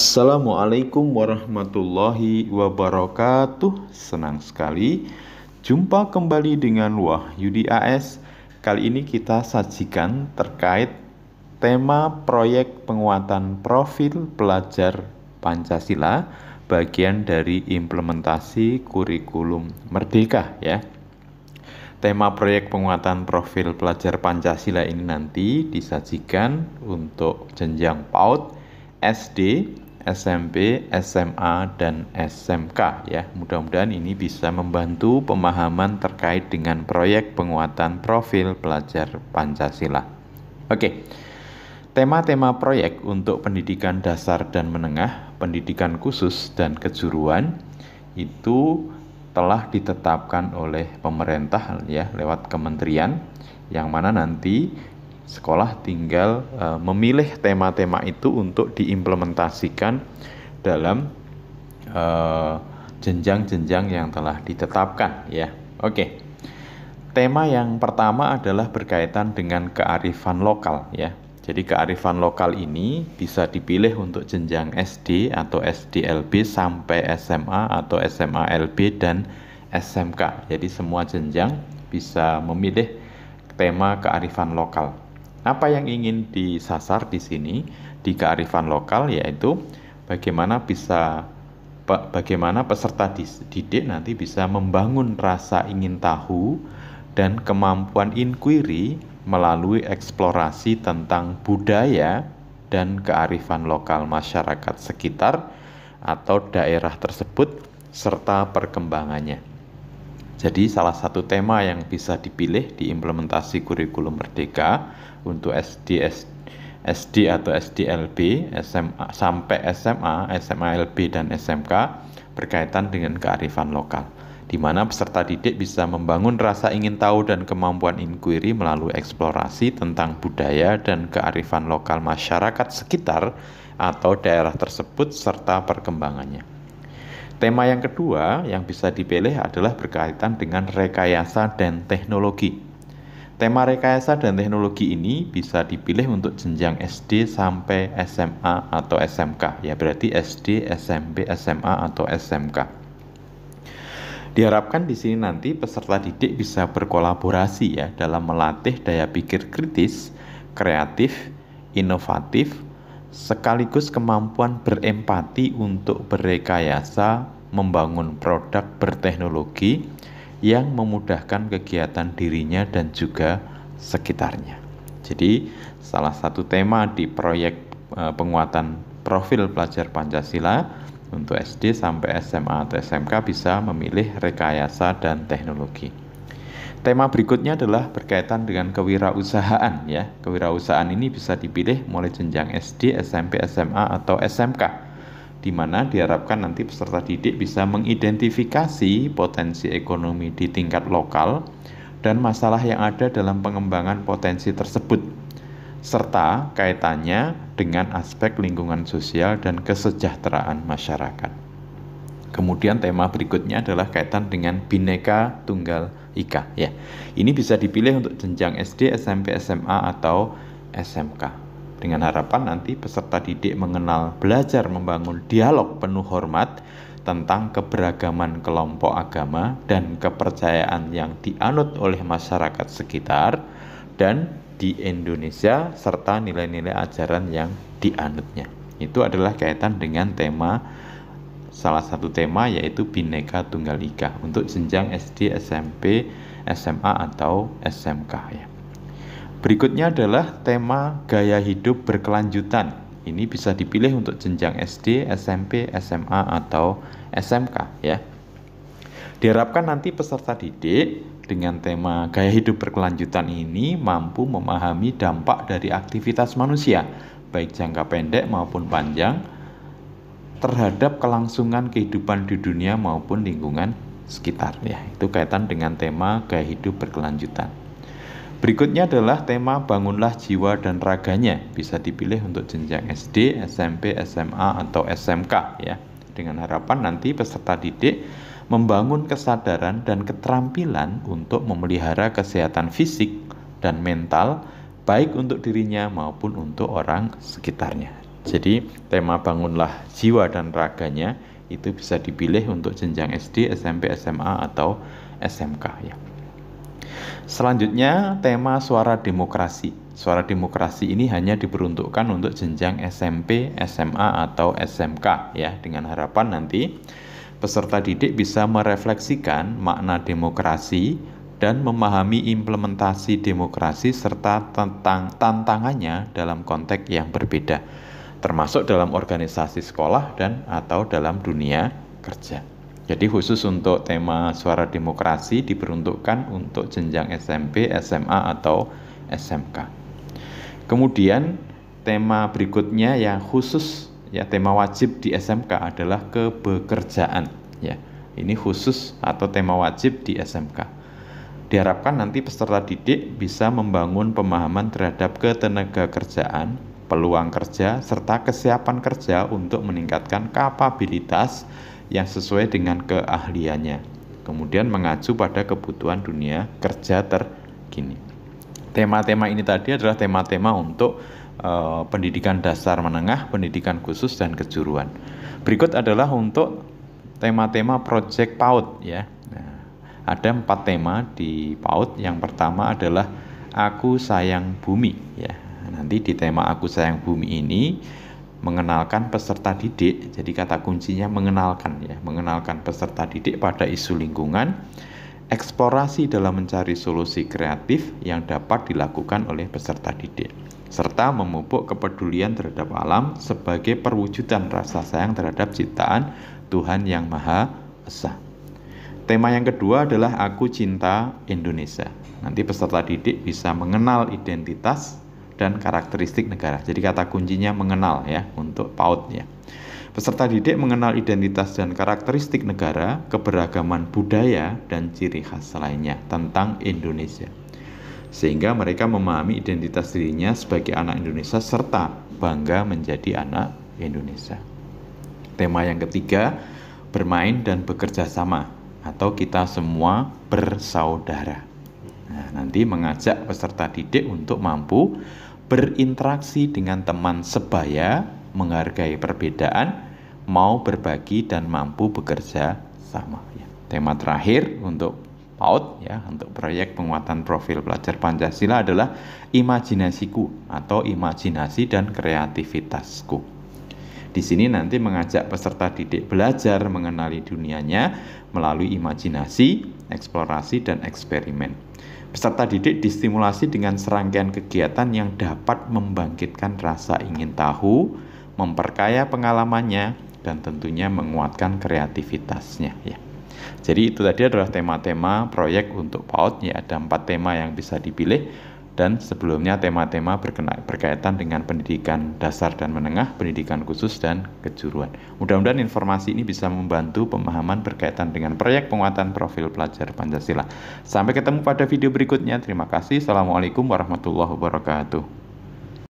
Assalamualaikum warahmatullahi wabarakatuh. Senang sekali jumpa kembali dengan Wahyudi AS. Kali ini kita sajikan terkait tema proyek penguatan profil pelajar Pancasila, bagian dari implementasi kurikulum Merdeka ya. Tema proyek penguatan profil pelajar Pancasila ini nanti disajikan untuk jenjang PAUD, SD, SMP, SMA, dan SMK ya. Mudah-mudahan ini bisa membantu pemahaman terkait dengan proyek penguatan profil pelajar Pancasila. Oke. Tema-tema proyek untuk pendidikan dasar dan menengah, pendidikan khusus dan kejuruan itu telah ditetapkan oleh pemerintah ya lewat kementerian, yang mana nanti sekolah tinggal memilih tema-tema itu untuk diimplementasikan dalam jenjang-jenjang yang telah ditetapkan ya. Oke. Tema yang pertama adalah berkaitan dengan kearifan lokal ya. Jadi kearifan lokal ini bisa dipilih untuk jenjang SD atau SDLB sampai SMA atau SMA LB dan SMK. Jadi semua jenjang bisa memilih tema kearifan lokal. Apa yang ingin disasar di sini di kearifan lokal yaitu bagaimana peserta didik nanti bisa membangun rasa ingin tahu dan kemampuan inquiry melalui eksplorasi tentang budaya dan kearifan lokal masyarakat sekitar atau daerah tersebut serta perkembangannya. Jadi salah satu tema yang bisa dipilih di implementasi kurikulum Merdeka untuk SD atau SDLB, SMA sampai SMA, SMA LB dan SMK berkaitan dengan kearifan lokal, di mana peserta didik bisa membangun rasa ingin tahu dan kemampuan inquiry melalui eksplorasi tentang budaya dan kearifan lokal masyarakat sekitar atau daerah tersebut serta perkembangannya. Tema yang kedua yang bisa dipilih adalah berkaitan dengan rekayasa dan teknologi. Tema rekayasa dan teknologi ini bisa dipilih untuk jenjang SD sampai SMA atau SMK, ya berarti SD, SMP, SMA atau SMK. Diharapkan di sini nanti peserta didik bisa berkolaborasi ya dalam melatih daya pikir kritis, kreatif, inovatif, sekaligus kemampuan berempati untuk berekayasa membangun produk berteknologi yang memudahkan kegiatan dirinya dan juga sekitarnya. Jadi salah satu tema di proyek penguatan profil pelajar Pancasila untuk SD sampai SMA atau SMK bisa memilih rekayasa dan teknologi. Tema berikutnya adalah berkaitan dengan kewirausahaan ya. Kewirausahaan ini bisa dipilih mulai jenjang SD, SMP, SMA atau SMK, di mana diharapkan nanti peserta didik bisa mengidentifikasi potensi ekonomi di tingkat lokal dan masalah yang ada dalam pengembangan potensi tersebut, serta kaitannya dengan aspek lingkungan sosial dan kesejahteraan masyarakat. Kemudian tema berikutnya adalah kaitan dengan Bhinneka Tunggal Ika ya. Ini bisa dipilih untuk jenjang SD, SMP, SMA atau SMK. Dengan harapan nanti peserta didik mengenal belajar membangun dialog penuh hormat tentang keberagaman kelompok agama dan kepercayaan yang dianut oleh masyarakat sekitar dan di Indonesia serta nilai-nilai ajaran yang dianutnya. Itu adalah kaitan dengan salah satu tema yaitu Bhinneka Tunggal Ika untuk jenjang SD, SMP, SMA atau SMK ya. Berikutnya adalah tema gaya hidup berkelanjutan. Ini bisa dipilih untuk jenjang SD, SMP, SMA atau SMK ya. Diharapkan nanti peserta didik dengan tema gaya hidup berkelanjutan ini mampu memahami dampak dari aktivitas manusia, baik jangka pendek maupun panjang, terhadap kelangsungan kehidupan di dunia maupun lingkungan sekitar ya. Itu kaitan dengan tema gaya hidup berkelanjutan. Berikutnya adalah tema bangunlah jiwa dan raganya, bisa dipilih untuk jenjang SD, SMP, SMA atau SMK ya. Dengan harapan nanti peserta didik membangun kesadaran dan keterampilan untuk memelihara kesehatan fisik dan mental baik untuk dirinya maupun untuk orang sekitarnya. Jadi tema bangunlah jiwa dan raganya itu bisa dipilih untuk jenjang SD, SMP, SMA, atau SMK ya. Selanjutnya tema suara demokrasi. Suara demokrasi ini hanya diperuntukkan untuk jenjang SMP, SMA, atau SMK ya, dengan harapan nanti peserta didik bisa merefleksikan makna demokrasi dan memahami implementasi demokrasi serta tantangannya dalam konteks yang berbeda, termasuk dalam organisasi sekolah dan atau dalam dunia kerja. Jadi khusus untuk tema suara demokrasi diperuntukkan untuk jenjang SMP, SMA, atau SMK. Kemudian tema berikutnya yang khusus ya, tema wajib di SMK adalah kebekerjaan ya. Ini khusus atau tema wajib di SMK. Diharapkan nanti peserta didik bisa membangun pemahaman terhadap ketenagakerjaan, peluang kerja, serta kesiapan kerja untuk meningkatkan kapabilitas yang sesuai dengan keahliannya. Kemudian mengacu pada kebutuhan dunia kerja terkini. Tema-tema ini tadi adalah tema-tema untuk pendidikan dasar menengah, pendidikan khusus, dan kejuruan. Berikut adalah untuk tema-tema proyek PAUD ya. Ada 4 tema di PAUD. Yang pertama adalah Aku Sayang Bumi ya. Nanti di tema Aku Sayang Bumi ini mengenalkan peserta didik. Jadi kata kuncinya mengenalkan ya, mengenalkan peserta didik pada isu lingkungan, eksplorasi dalam mencari solusi kreatif yang dapat dilakukan oleh peserta didik, serta memupuk kepedulian terhadap alam sebagai perwujudan rasa sayang terhadap ciptaan Tuhan Yang Maha Esa. Tema yang kedua adalah Aku Cinta Indonesia. Nanti peserta didik bisa mengenal identitas dan karakteristik negara. Jadi kata kuncinya mengenal ya untuk PAUD ya. Peserta didik mengenal identitas dan karakteristik negara, keberagaman budaya, dan ciri khas lainnya tentang Indonesia. Sehingga mereka memahami identitas dirinya sebagai anak Indonesia serta bangga menjadi anak Indonesia. Tema yang ketiga, bermain dan bekerja sama, atau kita semua bersaudara. Nah, nanti mengajak peserta didik untuk mampu berinteraksi dengan teman sebaya, menghargai perbedaan, mau berbagi, dan mampu bekerja sama. Ya. Tema terakhir untuk PAUD ya, untuk proyek penguatan profil pelajar Pancasila adalah imajinasiku atau imajinasi dan kreativitasku. Di sini nanti mengajak peserta didik belajar mengenali dunianya melalui imajinasi, eksplorasi, dan eksperimen. Peserta didik distimulasi dengan serangkaian kegiatan yang dapat membangkitkan rasa ingin tahu, memperkaya pengalamannya, dan tentunya menguatkan kreativitasnya ya. Jadi itu tadi adalah tema-tema proyek untuk PAUD ya, ada 4 tema yang bisa dipilih, dan sebelumnya tema-tema berkaitan dengan pendidikan dasar dan menengah, pendidikan khusus, dan kejuruan. Mudah-mudahan informasi ini bisa membantu pemahaman berkaitan dengan proyek penguatan profil pelajar Pancasila. Sampai ketemu pada video berikutnya. Terima kasih. Assalamualaikum warahmatullahi wabarakatuh.